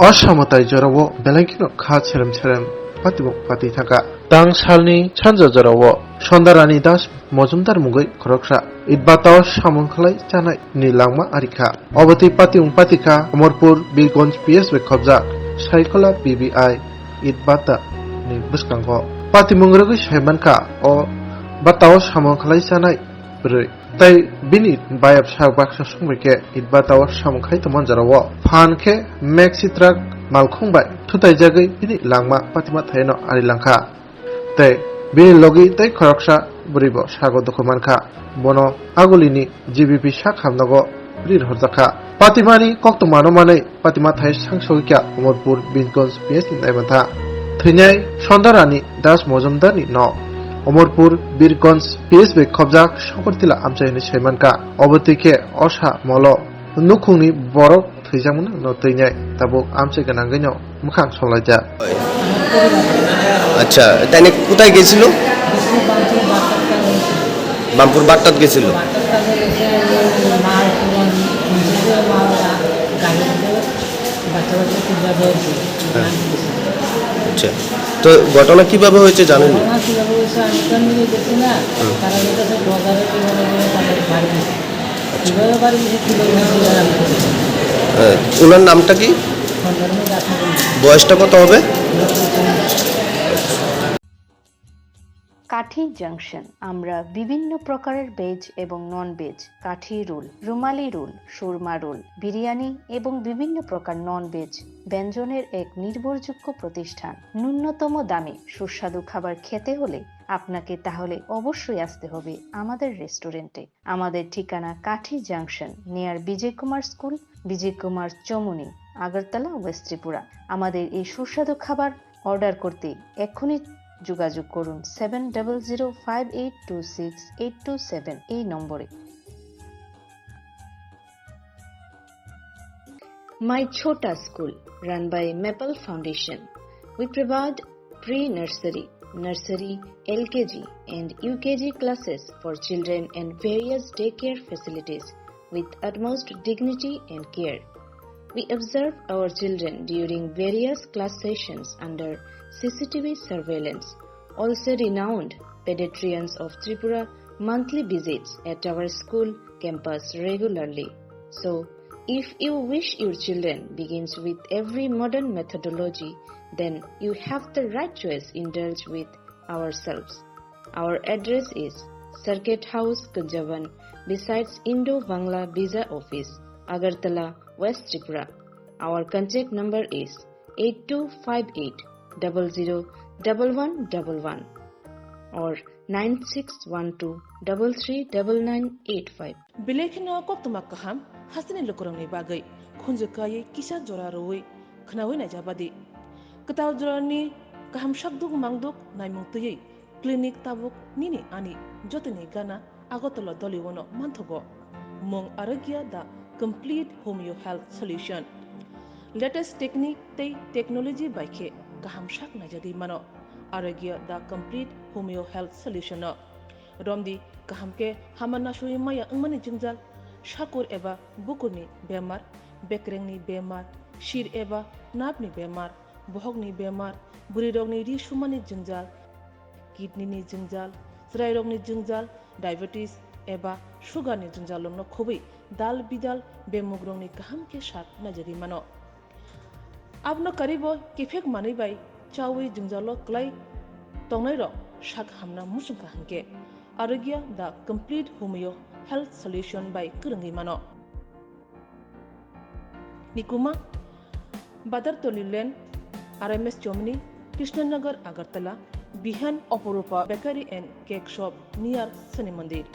असामताय जरावो बेलायखिनो खा छेरेम छेरेम पातिमुख पाति थाका तां सालनि सानजा जरावो सन्दारानि दास मजुमदार मुगै खरकसा इदबाताव सामोनखलाय जानाय निलांमा आरिखा अबति पातिमुख पातिखा अमरपुर बीरगंज पीएस खबजा साइकला बीबीआई इदबाता नि बुसकांगो पातिमुख रगै साइमानखा अ बाताव सामोनखलाय जानाय ब्रै तै बिनि बायब साबाक्सा संबैके इदबाताव सामोनखाय तमन जरावो फानखे मेक्सिट्राक मालखंबाय थुताय जागै बिनि लांमा पातिमा थायनो आरिलांखा तै बिनि लगी तै खरकसा बुरिबो सागो दखमानखा बनो आगुलिनि जीबीपी सा खामनागो ब्रिर हरजाखा पातिमानि कक्तमानो मानै पातिमा थाय सांसौकिया अमरपुर बीरगंज पीएस नायमाथा थैनाय सन्दारानि दास मजुमदारनि न अमरपुर बीरगंज पीएस खबजा सकरतिला आमचायनि सैमानका अबतिके असा मलो नुखुंनि बरफ थैजामोन न तैनाय ताबो आमचाय गोनांगैनो मुखां सलायजा আচ্ছা তাই কোথায় গেছিল? বামপুর বাট্টাত গেছিল। আচ্ছা তো ঘটনা কিভাবে হয়েছে জানেন? ওনার নামটা কি? বয়সটা কত হবে? কাঠি জাংশন আমরা বিভিন্ন প্রকারের ভেজ এবং নন ভেজ কাঠি রোল, রুমালি রোল, সুরমা রোল, বিরিয়ানি এবং বিভিন্ন প্রকার নন ভেজ ব্যঞ্জনের এক নির্ভরযোগ্য প্রতিষ্ঠান। ন্যূনতম দামে সুস্বাদু খাবার খেতে হলে আপনাকে তাহলে অবশ্যই আসতে হবে আমাদের রেস্টুরেন্টে। আমাদের ঠিকানা কাঠি জাংশন নিয়ার বিজয় কুমার স্কুল, বিজয় কুমার চমুনি, আগরতলা, ওয়েস্ট ত্রিপুরা। আমাদের এই সুস্বাদু খাবার অর্ডার করতে এক্ষুনি যোগাযোগ করুন 7005826827 এই নম্বরে। My Chota School, run by Maple Foundation. We provide pre-nursery, nursery, LKG and UKG classes for children and various daycare facilities with utmost dignity and care. We observe our children during various class sessions under CCTV surveillance. Also renowned pediatricians of Tripura monthly visits at our school campus regularly. So, if you wish your children begins with every modern methodology, then you have the right choice. Indulge with ourselves. Our address is Circuit House, Kunjavan, besides Indo-Bangla Visa Office, Agartala, West Tripura. Our contact number is 8258001111 or 9612339985. Bilekino koktumak kaham hasini lokorongni bagai khunjukai kisa jora roi khnawi na jabadi kataw jorani kaham shabduk mangduk naimungtui clinic tabuk nini ani jotini gana agotolo doliwono manthogo mong arogya da complete homeo health solution latest technique tei technology baikhe kaham shak na jadi mano arogya da complete homeo health solution romdi kahamke hamana shui maya angmani jingjal shakur eba bukurni bemar bekrengni bemar shir eba napni bemar bohogni bemar burirogni ri shumani jingjal kidney ni jingjal srairogni jingjal diabetes eba sugar ni jingjal no khobi dal bidal bemugrongni kahamke shak na jadi mano abno karibo kifek mani bai chawi jingjalo klai tongnai ro shak hamna musungka hanke arogya the complete homeo health solution by kurangi mano nikuma badar tolilen RMS Chomni Krishnanagar Agartala Bihan Oporupa Bakery and Cake Shop near Sani Mandir